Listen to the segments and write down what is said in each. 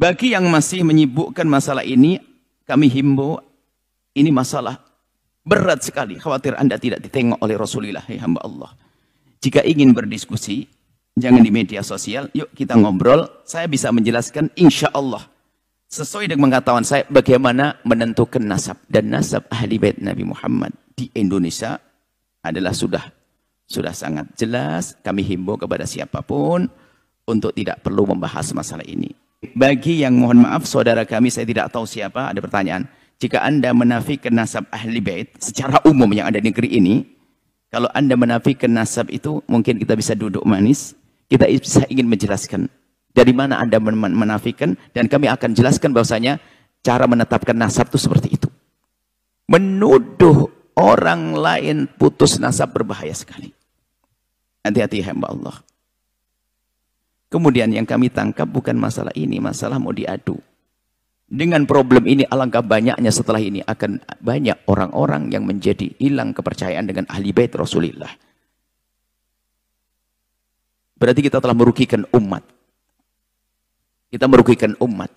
Bagi yang masih menyibukkan masalah ini, kami himbau, ini masalah berat sekali. Khawatir Anda tidak ditengok oleh Rasulullah, ya hamba Allah. Jika ingin berdiskusi, jangan di media sosial, yuk kita ngobrol. Saya bisa menjelaskan insya Allah sesuai dengan pengetahuan saya bagaimana menentukan nasab. Dan nasab ahli bait Nabi Muhammad di Indonesia adalah sudah sangat jelas. Kami himbau kepada siapapun untuk tidak perlu membahas masalah ini. Bagi yang mohon maaf saudara kami, saya tidak tahu siapa, ada pertanyaan. Jika Anda menafikan nasab ahli bait secara umum yang ada di negeri ini, kalau Anda menafikan nasab itu, mungkin kita bisa duduk manis, kita bisa ingin menjelaskan dari mana Anda menafikan, dan kami akan jelaskan bahwasanya cara menetapkan nasab itu seperti itu. Menuduh orang lain putus nasab berbahaya sekali. Hati-hati hamba Allah. Kemudian yang kami tangkap bukan masalah ini, masalah mau diadu. Dengan problem ini alangkah banyaknya setelah ini akan banyak orang-orang yang menjadi hilang kepercayaan dengan ahli bait Rasulullah. Berarti kita telah merugikan umat. Kita merugikan umat.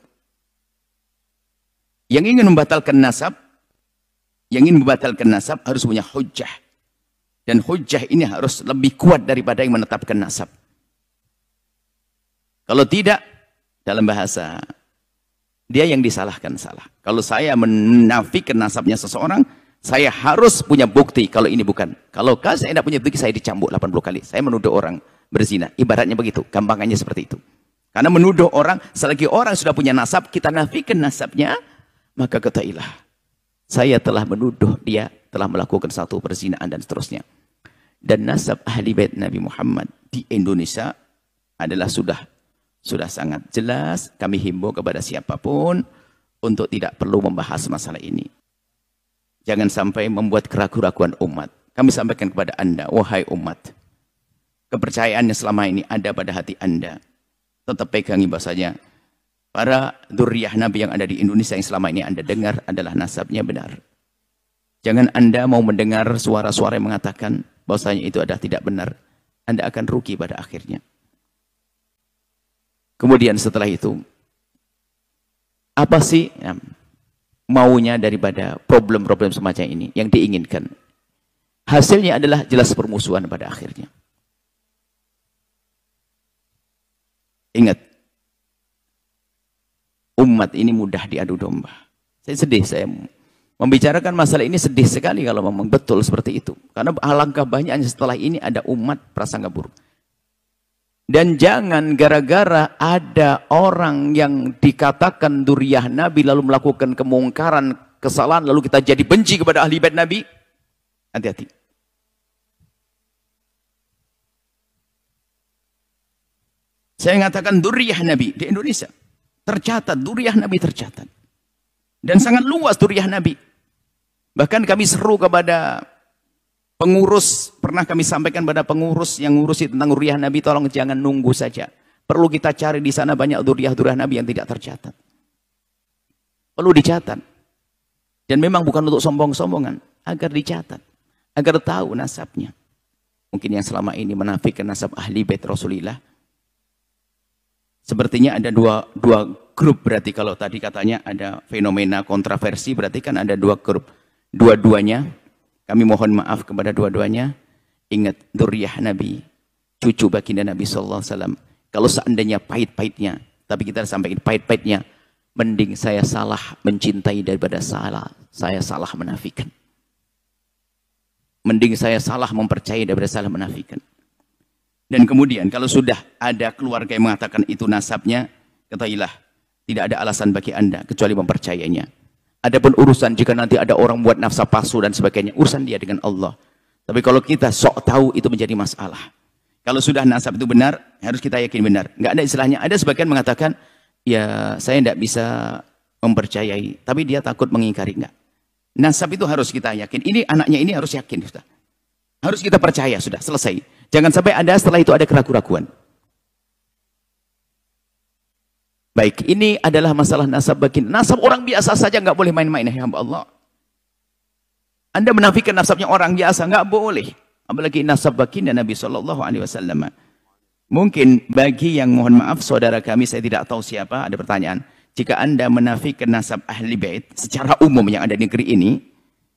Yang ingin membatalkan nasab, harus punya hujjah. Dan hujjah ini harus lebih kuat daripada yang menetapkan nasab. Kalau tidak, dalam bahasa, dia yang disalahkan salah. Kalau saya menafikan nasabnya seseorang, saya harus punya bukti kalau ini bukan. Kalau saya tidak punya bukti, saya dicambuk 80 kali. Saya menuduh orang berzina. Ibaratnya begitu, gampangannya seperti itu. Karena menuduh orang, selagi orang sudah punya nasab, kita nafikan nasabnya, maka ketahuilah, saya telah menuduh dia telah melakukan satu perzinaan dan seterusnya. Dan nasab ahli bait Nabi Muhammad di Indonesia adalah sudah sangat jelas. Kami himbau kepada siapapun untuk tidak perlu membahas masalah ini. Jangan sampai membuat keraguan-keraguan umat. Kami sampaikan kepada Anda, wahai umat, kepercayaan yang selama ini ada pada hati Anda, tetap pegangi bahasanya para dzurriyyah Nabi yang ada di Indonesia yang selama ini Anda dengar adalah nasabnya benar. Jangan Anda mau mendengar suara-suara yang mengatakan bahwasanya itu adalah tidak benar. Anda akan rugi pada akhirnya. Kemudian setelah itu, apa sih maunya daripada problem-problem semacam ini yang diinginkan? Hasilnya adalah jelas permusuhan pada akhirnya. Ingat, umat ini mudah diadu domba. Saya sedih, saya membicarakan masalah ini sedih sekali kalau memang betul seperti itu. Karena alangkah banyaknya setelah ini ada umat prasangka buruk. Dan jangan gara-gara ada orang yang dikatakan dzurriyyah Nabi lalu melakukan kemungkaran, kesalahan, lalu kita jadi benci kepada ahli bait Nabi. Hati-hati. Saya mengatakan dzurriyyah Nabi di Indonesia. Tercatat, dzurriyyah Nabi tercatat. Dan sangat luas dzurriyyah Nabi. Bahkan kami seru kepada pengurus, pernah kami sampaikan pada pengurus yang ngurusi tentang dzurriyyah Nabi, tolong jangan nunggu saja. Perlu kita cari di sana banyak dzurriyyah Nabi yang tidak tercatat. Perlu dicatat. Dan memang bukan untuk sombong-sombongan, agar dicatat, agar tahu nasabnya. Mungkin yang selama ini menafikan nasab ahli bait Rasulullah. Sepertinya ada dua grup, berarti kalau tadi katanya ada fenomena kontroversi, berarti kan ada dua grup. Dua-duanya, kami mohon maaf kepada dua-duanya. Ingat, dzurriyyah Nabi, cucu baginda Nabi SAW. Kalau seandainya pahit-pahitnya, tapi kita sampaikan pahit-pahitnya, mending saya salah mencintai daripada saya salah menafikan. Mending saya salah mempercayai daripada salah menafikan. Dan kemudian kalau sudah ada keluarga yang mengatakan itu nasabnya, ketahuilah, tidak ada alasan bagi Anda kecuali mempercayainya. Adapun urusan jika nanti ada orang buat nafsa palsu dan sebagainya, urusan dia dengan Allah. Tapi kalau kita sok tahu itu menjadi masalah. Kalau sudah nasab itu benar, harus kita yakin benar. Enggak ada istilahnya. Ada sebagian mengatakan, ya saya tidak bisa mempercayai, tapi dia takut mengingkari. Enggak. Nasab itu harus kita yakin. Ini anaknya ini harus yakin. Sudah. Harus kita percaya, sudah selesai. Jangan sampai ada setelah itu ada keraguan-keraguan. Baik, ini adalah masalah nasab baginda. Nasab orang biasa saja nggak boleh main-main, ya hamba Allah. Anda menafikan nasabnya orang biasa, nggak boleh. Apalagi nasab baginda Nabi SAW. Mungkin bagi yang mohon maaf saudara kami, saya tidak tahu siapa, ada pertanyaan. Jika Anda menafikan nasab ahli bait secara umum yang ada di negeri ini,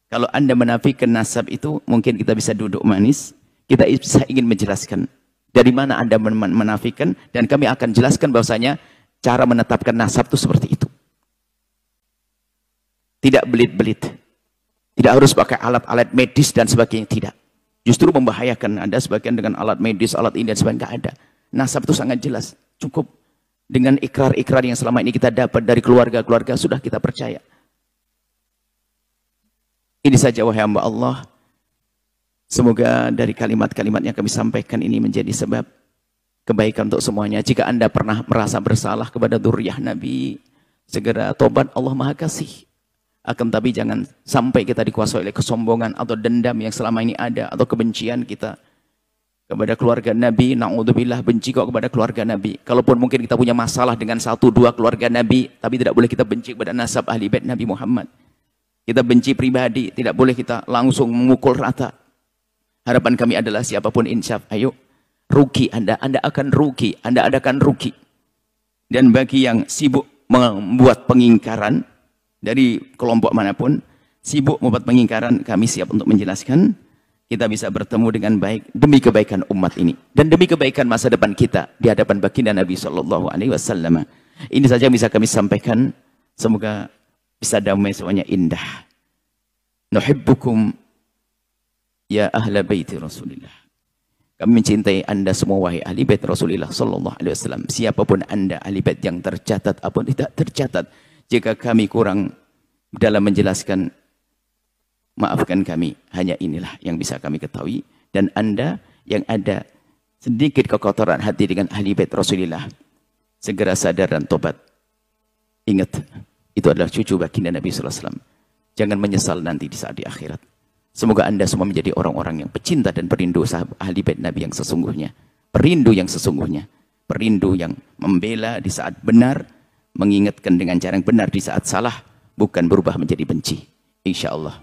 kalau Anda menafikan nasab itu, mungkin kita bisa duduk manis, kita bisa ingin menjelaskan dari mana Anda menafikan, dan kami akan jelaskan bahwasanya cara menetapkan nasab itu seperti itu. Tidak belit-belit. Tidak harus pakai alat-alat medis dan sebagainya, tidak. Justru membahayakan. Anda sebagian dengan alat medis, alat ini dan sebagainya, tidak ada. Nasab itu sangat jelas. Cukup dengan ikrar-ikrar yang selama ini kita dapat dari keluarga-keluarga, sudah kita percaya. Ini saja wahai hamba Allah. Semoga dari kalimat-kalimat yang kami sampaikan ini menjadi sebab kebaikan untuk semuanya. Jika Anda pernah merasa bersalah kepada dzurriyyah Nabi, segera tobat, Allah Maha Kasih. Akan tapi jangan sampai kita dikuasai oleh kesombongan atau dendam yang selama ini ada, atau kebencian kita kepada keluarga Nabi. Na'udzubillah, benci kok kepada keluarga Nabi. Kalaupun mungkin kita punya masalah dengan 1-2 keluarga Nabi, tapi tidak boleh kita benci kepada nasab ahli bait Nabi Muhammad. Kita benci pribadi, tidak boleh kita langsung memukul rata. Harapan kami adalah siapapun insaf, ayo, rugi Anda akan rugi, Anda akan rugi. Dan bagi yang sibuk membuat pengingkaran dari kelompok manapun, sibuk membuat pengingkaran, kami siap untuk menjelaskan. Kita bisa bertemu dengan baik demi kebaikan umat ini dan demi kebaikan masa depan kita di hadapan baginda Nabi Shallallahu Alaihi Wasallam. Ini saja yang bisa kami sampaikan. Semoga bisa damai semuanya indah. Nuhibbukum ya ahla baiti Rasulillah. Kami mencintai Anda semua wahai ahli bait Rasulullah Sallallahu Alaihi Wasallam. Siapapun Anda, ahli bait yang tercatat ataupun tidak tercatat, jika kami kurang dalam menjelaskan, maafkan kami. Hanya inilah yang bisa kami ketahui. Dan Anda yang ada sedikit kekotoran hati dengan ahli bait Rasulullah, segera sadar dan tobat. Ingat, itu adalah cucu baginda Nabi Sallallahu Alaihi Wasallam. Jangan menyesal nanti di saat di akhirat. Semoga Anda semua menjadi orang-orang yang pecinta dan perindu sahabat ahli bait Nabi yang sesungguhnya. Perindu yang sesungguhnya. Perindu yang membela di saat benar, mengingatkan dengan cara yang benar di saat salah, bukan berubah menjadi benci. Insya Allah.